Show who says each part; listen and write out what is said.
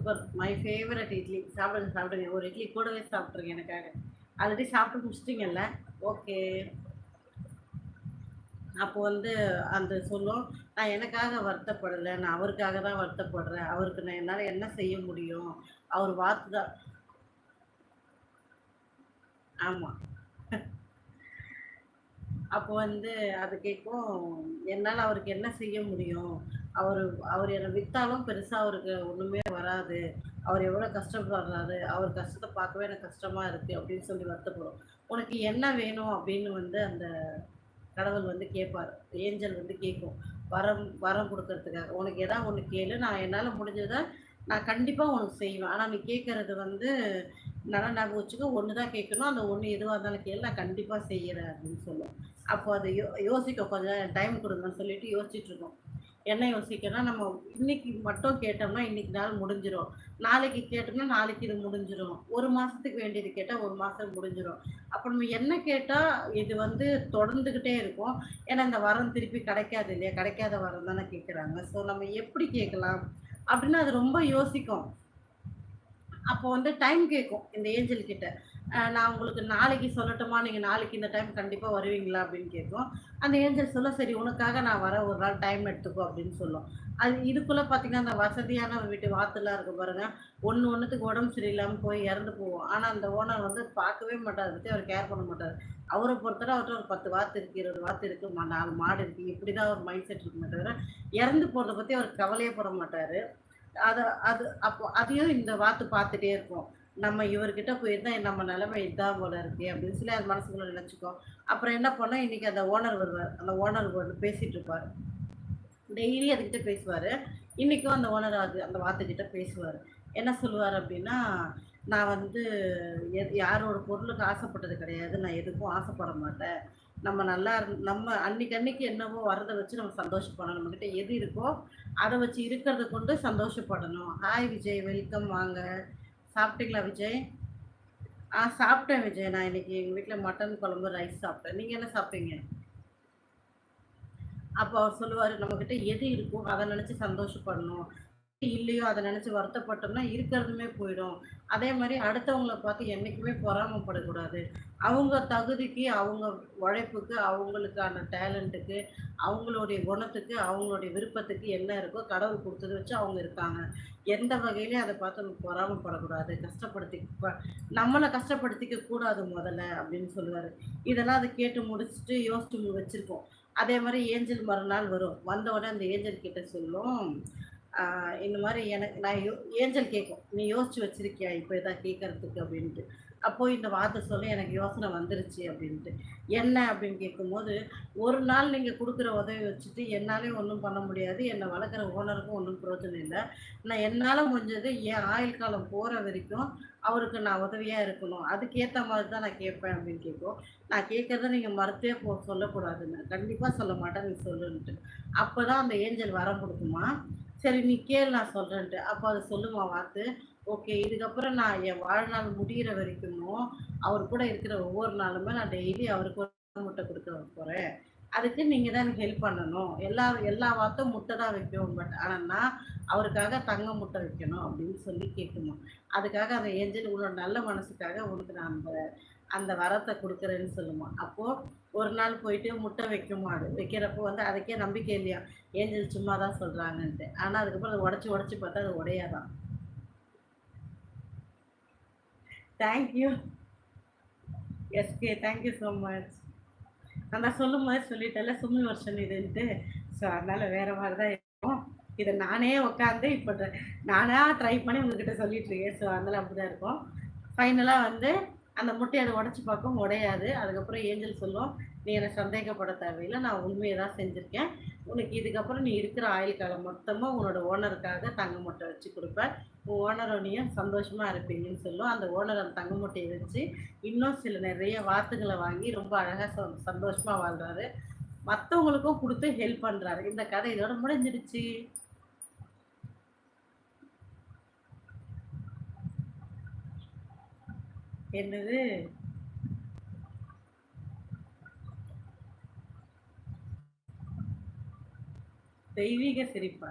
Speaker 1: Super. My favourite idli. சாப்பிடுங்க, சாப்பிடுங்க. ஒரு இட்லி கூடவே சாப்பிட்ருங்க எனக்காக. ஆல்ரெடி சாப்பிட்டு முடிச்சிட்டீங்கல்ல? ஓகே. அப்போ வந்து அந்த சொல்லும், "நான் எனக்காக வருத்தப்படல. நான் அவருக்காக தான் வருத்தப்படுறேன். அவருக்கு நான் என்னால என்ன செய்ய முடியும்? அவர் வார்த்தை தான்." ஆமா. அப்போ வந்து அது கேட்கும், என்னால அவருக்கு என்ன செய்ய முடியும்? அவரு அவரு என்ன வித்தாலும் பெருசா அவருக்கு ஒண்ணுமே வராது. அவர் எவ்வளோ கஷ்டப்படுறாரு. அவர் கஷ்டத்த பார்க்கவே எனக்கு கஷ்டமா இருக்கு அப்படின்னு சொல்லி வருத்தப்படும். உனக்கு என்ன வேணும் அப்படின்னு வந்து அந்த கடவுள் வந்து கேட்பாரு. ஏஞ்சல் வந்து கேட்கும். வரம் வரம் குடுக்கறதுக்காக. உனக்கு ஏதாவது ஒண்ணு கேளு. நான் என்னால முடிஞ்சத நான் கண்டிப்பா உனக்கு செய்வேன். ஆனா நீ கேட்கறது வந்து நல்லா ஞாபகம் வச்சுக்கோ. ஒண்ணு தான் கேட்கணும். அந்த ஒண்ணு எதுவா இருந்தாலும் கேளு. நான் கண்டிப்பா செய்யறேன் அப்படின்னு சொல்லும். அப்போ அது யோசிக்கும். கொஞ்சம் நேரம் டைம் குடுங்கன்னு சொல்லிட்டு யோசிச்சுட்டு இருக்கும். என்ன யோசிக்கன்னா, நம்ம இன்னைக்கு மட்டும் கேட்டோம்னா, இன்னைக்கு நாள் முடிஞ்சிரும். நாளைக்கு கேட்டோம்னா, நாளைக்கு இது முடிஞ்சிரும். 1 மாசத்துக்கு வேண்டியது கேட்டா, 1 மாசம் முடிஞ்சிரும். அப்ப நம்ம என்ன கேட்டா, இது வந்து தொடர்ந்துகிட்டே இருக்கும். ஏன்னா, இந்த வரம் திருப்பி கிடைக்காது இல்லையா? கிடைக்காத வரம் தானே கேட்குறாங்க. ஸோ, நம்ம எப்படி கேட்கலாம்? அப்படின்னு அது ரொம்ப யோசிக்கும். அப்போ வந்து டைம் கேட்கும் இந்த ஏஞ்சல் கிட்ட. நான் உங்களுக்கு நாளைக்கு சொல்லட்டுமா? நீங்க நாளைக்கு இந்த டைம் கண்டிப்பா வருவீங்களா? அப்படின்னு கேட்கும். அந்த ஏஞ்சல் சொல்லும், "சரி உனக்காக நான் வரேன். ஒரு நாள் டைம் எடுத்துக்கோ" அப்படின்னு சொல்லும். அது இதுக்குள்ள பார்த்தீங்கன்னா, அந்த வசதியான வீட்டு வாத்துலாம் இருக்கு பாருங்க. ஒண்ணு ஒண்ணுத்துக்கு உடம்பு சரியில்லாம போய் இறந்து போகும். ஆனா அந்த ஓனர் வந்து பார்க்கவே மாட்டாரு. அத பத்தி அவர் கேர் பண்ண மாட்டாரு. அவர பொறுத்தவரை அவர்ட்ட ஒரு 10 வாத்து இருக்கு, 20 வாத்து இருக்கு, 4 மாடு இருக்கு. இப்படிதான் ஒரு மைண்ட் செட் இருக்குமே தவிர, இறந்து போறத பத்தி அவர் கவலையே பட மாட்டாரு. அத அது அப்போ அதையும் இந்த வாத்து பார்த்துட்டே இருக்கும். நம்ம இவர்கிட்ட போயிருந்தா நம்ம நிலைமை இதான் போல இருக்கே அப்படின்னு சொல்லி அது மனசுக்குள்ள நினைச்சுக்கும். அப்புறம் என்ன பண்ணோம், இன்னைக்கு அந்த ஓனர் வருவார். அந்த ஓனர் வந்து பேசிட்டு இருப்பாரு. டெய்லி அதுகிட்ட பேசுவாரு. இன்னைக்கும் அந்த ஓனர் அந்த வாத்துக்கிட்ட பேசுவாரு. என்ன சொல்லுவாரு அப்படின்னா, "நான் வந்து யாரோட பொருளுக்கு ஆசைப்பட்டது கிடையாது. நான் எதுக்கும் ஆசைப்பட மாட்டேன். நம்ம நல்லா நம்ம அன்னைக்கு அன்னைக்கு என்னவோ வரத வச்சு நம்ம சந்தோஷப்படணும். நம்மகிட்ட எது இருக்கோ, அத வச்சு இருக்கிறத கொண்டு சந்தோஷப்படணும்." ஹாய் விஜய், வெல்கம் வாங்க. சாப்பிட்டீங்களா விஜய்? சாப்பிட்டேன் விஜய். நான் இன்னைக்கு எங்க வீட்ல மட்டன் குழம்பு, ரைஸ் சாப்பிட்டேன். நீங்க என்ன சாப்பிட்டீங்க? அப்போ அவர் சொல்லுவாரு, "நம்மகிட்ட எது இருக்கோ அத நெனச்சு சந்தோஷப்படணும். இல்லையோ அத நெனச்சு வருத்தப்பட்டோம்னா இருக்கிறதுமே போயிடும். அதே மாரி அடுத்தவங்கள பார்த்து என்னைக்குமே பொறாமப்படக்கூடாது. அவங்க தகுதிக்கு, அவங்க உழைப்புக்கு, அவங்களுக்கான டேலண்ட்டுக்கு, அவங்களுடைய குணத்துக்கு, அவங்களுடைய விருப்பத்துக்கு என்ன இருக்கோ கடவுள் குடுத்தத வச்சு அவங்க இருக்காங்க. எந்த வகையிலயும் அத பார்த்து நம்ம பொறாமப்படக்கூடாது. நம்மள கஷ்டப்படுத்திக்க கூடாது மொதல்ல" அப்படின்னு சொல்லுவாரு. இதெல்லாம் அத கேட்டு முடிச்சுட்டு யோசிச்சு வச்சிருப்போம். அதே மாரி ஏஞ்சல் மறுநாள் வரும். வந்த உடனே அந்த ஏஞ்சல் கிட்ட சொல்லும், ஆ இந்த மாரி எனக்கு நான் ஏஞ்சல் கேட்கும். "நீ யோசிச்சு வச்சிருக்கியா? இப்ப இதான் கேட்கறதுக்கு" அப்படின்ட்டு. அப்போ இந்த வார்த்தை சொல்லும், "எனக்கு யோசனை வந்துருச்சு" அப்படின்ட்டு. "என்ன?" அப்படின்னு கேட்கும்போது, "ஒரு நாள் நீங்க குடுக்குற உதவிய வச்சுட்டு என்னாலயும் ஒண்ணும் பண்ண முடியாது. என்ன வளர்க்குற ஓனருக்கும் ஒண்ணும் பிரயோஜனம் இல்ல. நான் என்னால முடிஞ்சது என் ஆயுள் காலம் போற வரைக்கும் அவருக்கு நான் உதவியா இருக்கணும். அதுக்கேத்த மாரி தான் நான் கேட்பேன்" அப்படின்னு கேட்கும். நான் கேட்கறத நீங்க மறுத்தே சொல்லக்கூடாதுன்னு. கண்டிப்பா சொல்ல மாட்டேன், நீ சொல்லுன்ட்டு. அப்பதான் அந்த ஏஞ்சல் வரம் குடுக்குமாம். சரி நீ கேளு நான் சொல்றேன்ட்டு. அப்ப அது சொல்லுமா வாத்து, ஓகே இதுக்கப்புறம் நான் என் வாழ்நாள் முடியிற வரைக்குமும், அவர் கூட இருக்கிற ஒவ்வொரு நாளுமே நான் டெய்லி அவருக்கு ஒரு முட்டை குடுக்க போறேன். அதுக்கு நீங்க தான் எனக்கு ஹெல்ப் பண்ணணும். எல்லா எல்லா வாத்தும் முட்டை தான் வைக்கும். பட் ஆனா நான் அவருக்காக தங்க முட்டை வைக்கணும் அப்படின்னு சொல்லி கேட்குமாம். அதுக்காக அந்த ஏஞ்சல் உன்னோட நல்ல மனசுக்காக உனக்கு நான் அந்த அந்த வரத்த குடுக்குறேன்னு சொல்லுமா. அப்போ ஒரு நாள் போயிட்டு முட்டை வைக்குமா அது. வைக்கிறப்போ வந்து அதுக்கே நம்பிக்கை இல்லையாம். ஏஞ்சல் சும்மா தான் சொல்றாங்கன்ட்டு. ஆனா அதுக்கப்புறம் அத உடைச்சு உடைச்சு பார்த்தா அது உடையாதாம். Thank you. S K thank you so much. நான் தான் சொல்லும்போதே சொல்லிட்டேன்ல சுமி வருஷன் இதுன்ட்டு. ஸோ அதனால வேற மாரி தான் இருக்கும். இத நானே உட்காந்து இப்ப நானா ட்ரை பண்ணி உங்ககிட்ட சொல்லிட்டு இருக்கேன். ஸோ அதனால அப்படிதான் இருக்கும். ஃபைனலா வந்து அந்த முட்டைய அத உடைச்சு பார்க்கும், உடையாது. அதுக்கப்புறம் ஏஞ்சல் சொல்லும், "நீ என்ன சந்தேகப்பட தேவையில்ல. நான் உண்மைய தான் செஞ்சிருக்கேன். உனக்கு இதுக்கப்புறம் நீ இருக்கிற ஆயுள் காலம் மொத்தமா உன்னோட ஓனருக்காக தங்க முட்டை வச்சு குடுப்ப. உன் ஓனரும் நீயும் சந்தோஷமா இருப்பீங்கன்னு" சொல்லும். அந்த ஓனர் அந்த தங்க முட்டைய வச்சு, இன்னும் சில நெறைய வாத்துகள வாங்கி ரொம்ப அழகா சந்தோஷமா வாழ்றாரு. மத்தவங்களுக்கும் குடுத்து ஹெல்ப் பண்றாரு. இந்த கதை இதோட முடிஞ்சிடுச்சு. என்னது? தெய்வீக சிரிப்பா?